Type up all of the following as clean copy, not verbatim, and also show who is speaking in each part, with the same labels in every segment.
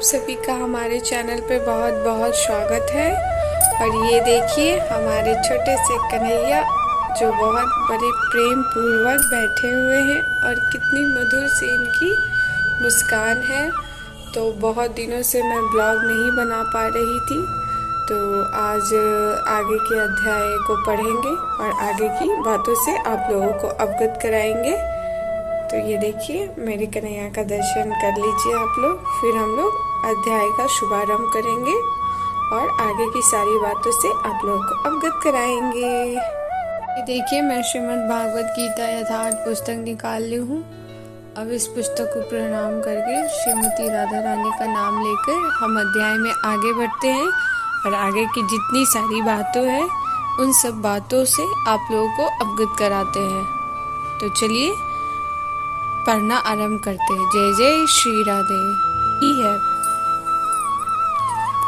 Speaker 1: आप सभी का हमारे चैनल पे बहुत बहुत स्वागत है। और ये देखिए हमारे छोटे से कन्हैया जो बहुत बड़े प्रेम पूर्वक बैठे हुए हैं और कितनी मधुर सी इनकी मुस्कान है। तो बहुत दिनों से मैं ब्लॉग नहीं बना पा रही थी, तो आज आगे के अध्याय को पढ़ेंगे और आगे की बातों से आप लोगों को अवगत कराएंगे। तो ये देखिए मेरी कन्हैया का दर्शन कर लीजिए आप लोग, फिर हम लोग अध्याय का शुभारंभ करेंगे और आगे की सारी बातों से आप लोगों को अवगत कराएंगे। ये देखिए मैं श्रीमद् भागवत गीता यथार्थ पुस्तक निकाल ली हूँ। अब इस पुस्तक को प्रणाम करके श्रीमती राधा रानी का नाम लेकर हम अध्याय में आगे बढ़ते हैं और आगे की जितनी सारी बातों हैं उन सब बातों से आप लोगों को अवगत कराते हैं। तो चलिए पढ़ना आरंभ करते हैं। जय जय श्री राधे। ही है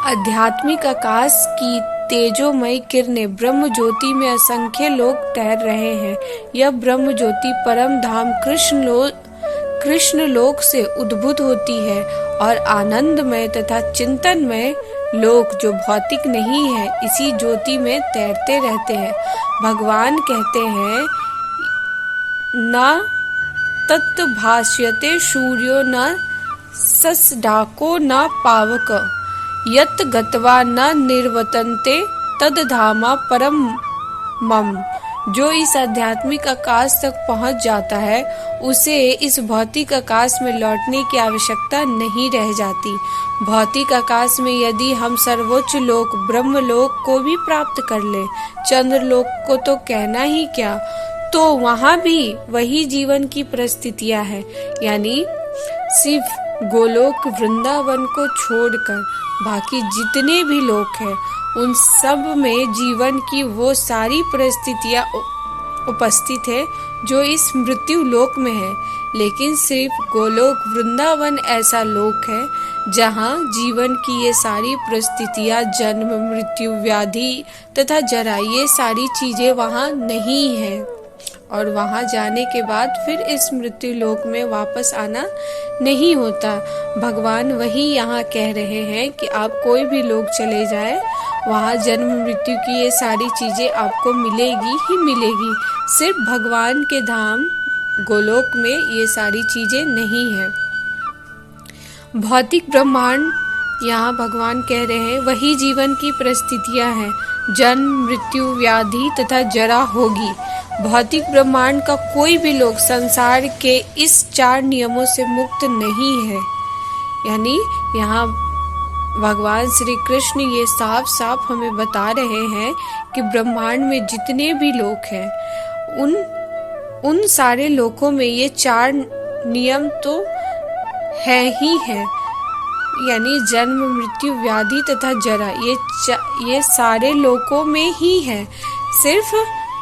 Speaker 1: आध्यात्मिक आकाश की तेजोमय किरणें ब्रह्म ज्योति में असंख्य लोग तैर रहे हैं। यह ब्रह्म ज्योति परम धाम कृष्ण लोक से उद्भूत होती है और आनंदमय तथा चिंतनमय लोक जो भौतिक नहीं है इसी ज्योति में तैरते रहते हैं। भगवान कहते हैं न तत्भाष्यते सूर्यो न सस्डाको न पावक यत् गत्वा न निर्वतन्ते तद्धामा परम मम। जो इस आध्यात्मिक आकाश तक पहुंच जाता है उसे इस भौतिक आकाश में लौटने की आवश्यकता नहीं रह जाती। भौतिक आकाश में यदि हम सर्वोच्च लोक ब्रह्मलोक को भी प्राप्त कर ले, चंद्रलोक को तो कहना ही क्या, तो वहाँ भी वही जीवन की परिस्थितियां हैं। यानी सिर्फ गोलोक वृंदावन को छोड़कर बाकी जितने भी लोक हैं उन सब में जीवन की वो सारी परिस्थितियां उपस्थित है जो इस मृत्यु लोक में है। लेकिन सिर्फ गोलोक वृंदावन ऐसा लोक है जहाँ जीवन की ये सारी परिस्थितियां, जन्म मृत्यु व्याधि तथा जरा, ये सारी चीजें वहाँ नहीं है। और वहाँ जाने के बाद फिर इस मृत्यु लोक में वापस आना नहीं होता। भगवान वही यहाँ कह रहे हैं कि आप कोई भी लोक चले जाए, वहाँ जन्म मृत्यु की ये सारी चीजें आपको मिलेगी ही मिलेगी। सिर्फ भगवान के धाम गोलोक में ये सारी चीजें नहीं है। भौतिक ब्रह्मांड, यहाँ भगवान कह रहे हैं, वही जीवन की परिस्थितियां हैं। जन्म मृत्यु व्याधि तथा जरा होगी। भौतिक ब्रह्मांड का कोई भी लोग संसार के इस 4 नियमों से मुक्त नहीं है। यानी यहाँ भगवान श्री कृष्ण ये साफ साफ हमें बता रहे हैं कि ब्रह्मांड में जितने भी लोक हैं उन सारे लोकों में ये 4 नियम तो है ही है। यानी जन्म मृत्यु व्याधि तथा जरा, ये सारे लोकों में ही है। सिर्फ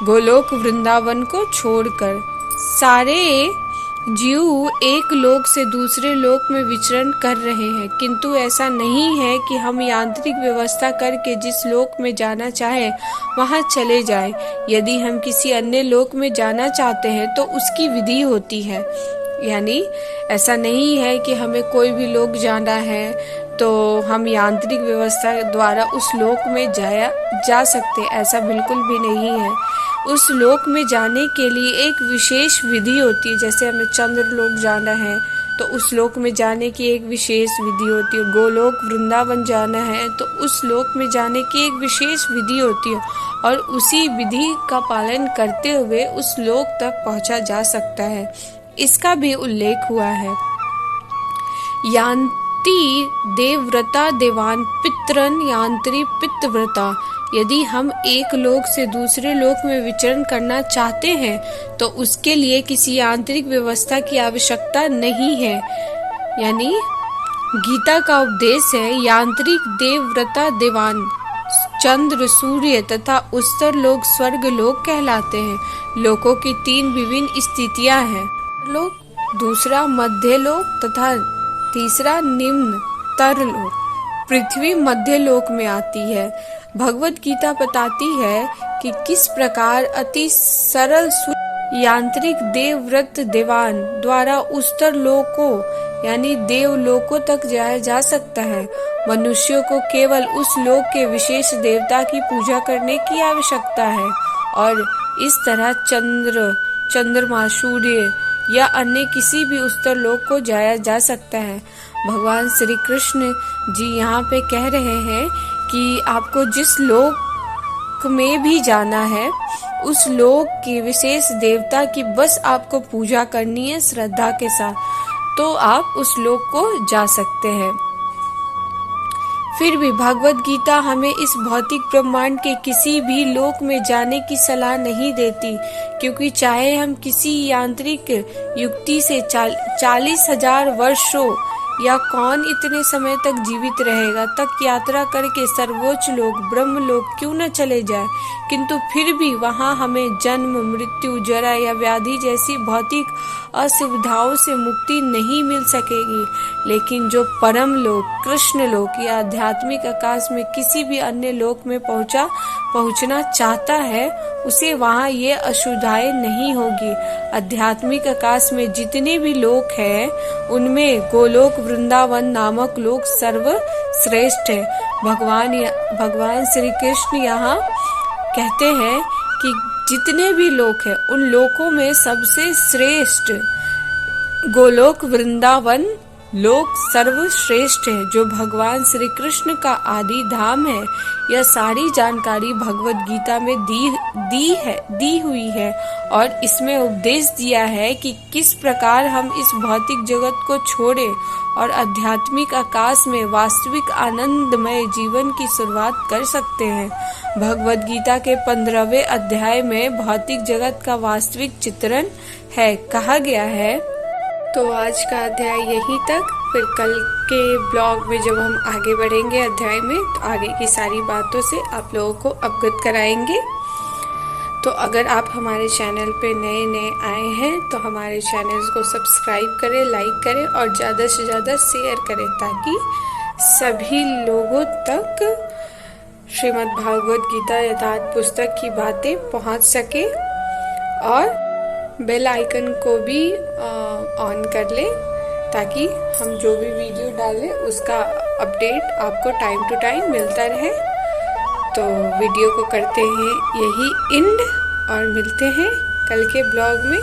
Speaker 1: गोलोक वृंदावन को छोड़कर सारे जीव एक लोक से दूसरे लोक में विचरण कर रहे हैं। किंतु ऐसा नहीं है कि हम यांत्रिक व्यवस्था करके जिस लोक में जाना चाहे वहां चले जाएं। यदि हम किसी अन्य लोक में जाना चाहते हैं तो उसकी विधि होती है। यानी ऐसा नहीं है कि हमें कोई भी लोक जाना है तो हम यांत्रिक व्यवस्था द्वारा उस लोक में जा सकते, ऐसा बिल्कुल भी नहीं है। उस लोक में जाने के लिए एक विशेष विधि होती है। जैसे हमें चंद्र लोक जाना है तो उस लोक में जाने की एक विशेष विधि होती है। गोलोक वृंदावन जाना है तो उस लोक में जाने की एक विशेष विधि होती है और उसी विधि का पालन करते हुए उस लोक तक पहुंचा जा सकता है। इसका भी उल्लेख हुआ है। यान्ति देवव्रता देवान पितरन यांत्री पितव्रता। यदि हम एक लोक से दूसरे लोक में विचरण करना चाहते हैं तो उसके लिए किसी यांत्रिक व्यवस्था की आवश्यकता नहीं है। यानी गीता का उपदेश है यांत्रिक देवव्रता देवान चंद्र सूर्य तथा उत्तर लोक स्वर्ग लोक कहलाते हैं। लोकों की 3 विभिन्न स्थितियां हैं। लोक, दूसरा मध्य लोक तथा तीसरा निम्न तर लोक। पृथ्वी मध्य लोक में आती है। भगवत गीता बताती है कि किस प्रकार अति सरल यांत्रिक देवव्रत देवान द्वारा उत्तर लोक को यानी देवलोकों तक जाया जा सकता है। मनुष्यों को केवल उस लोक के विशेष देवता की पूजा करने की आवश्यकता है और इस तरह चंद्रमा, सूर्य या अन्य किसी भी उच्चतर लोक को जाया जा सकता है। भगवान श्री कृष्ण जी यहाँ पे कह रहे हैं कि आपको जिस लोक में भी जाना है उस लोक के विशेष देवता की बस आपको पूजा करनी है श्रद्धा के साथ, तो आप उस लोक को जा सकते हैं। फिर भी भगवत गीता हमें इस भौतिक ब्रह्मांड के किसी भी लोक में जाने की सलाह नहीं देती, क्योंकि चाहे हम किसी यांत्रिक युक्ति से 40,000 वर्षों या कौन इतने समय तक जीवित रहेगा तक यात्रा करके सर्वोच्च लोक ब्रह्म लोक क्यों न चले जाए, किंतु फिर भी वहां हमें जन्म, मृत्यु, जरा या व्याधि जैसी भौतिक असुविधाओं से मुक्ति नहीं मिल सकेगी। लेकिन जो परम लोक, कृष्ण लोक या आध्यात्मिक आकाश में किसी भी अन्य लोक में पहुंचना चाहता है, उसे वहां ये असुविधाएं नहीं होगी। आध्यात्मिक आकाश में जितने भी लोक हैं, उनमें गोलोक वृंदावन नामक लोक सर्वश्रेष्ठ है। भगवान श्री कृष्ण यहाँ कहते हैं कि जितने भी लोक हैं, उन लोकों में सबसे श्रेष्ठ गोलोक वृंदावन लोक सर्वश्रेष्ठ है, जो भगवान श्री कृष्ण का आदि धाम है। यह सारी जानकारी भगवत गीता में दी हुई है और इसमें उपदेश दिया है कि किस प्रकार हम इस भौतिक जगत को छोड़े और आध्यात्मिक आकाश में वास्तविक आनंदमय जीवन की शुरुआत कर सकते हैं। भगवत गीता के 15वें अध्याय में भौतिक जगत का वास्तविक चित्रण है कहा गया है। तो आज का अध्याय यहीं तक। फिर कल के ब्लॉग में जब हम आगे बढ़ेंगे अध्याय में, तो आगे की सारी बातों से आप लोगों को अवगत कराएंगे। तो अगर आप हमारे चैनल पे नए आए हैं तो हमारे चैनल को सब्सक्राइब करें, लाइक करें और ज़्यादा से ज़्यादा शेयर करें, ताकि सभी लोगों तक श्रीमद् भागवत गीता यथार्थ पुस्तक की बातें पहुंच सके। और बेल आइकन को भी ऑन कर ले, ताकि हम जो भी वीडियो डालें उसका अपडेट आपको टाइम टू टाइम मिलता रहे। तो वीडियो को करते हैं यही एंड और मिलते हैं कल के ब्लॉग में।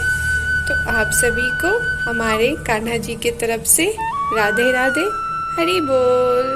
Speaker 1: तो आप सभी को हमारे कान्हा जी की तरफ से राधे राधे, हरि बोल।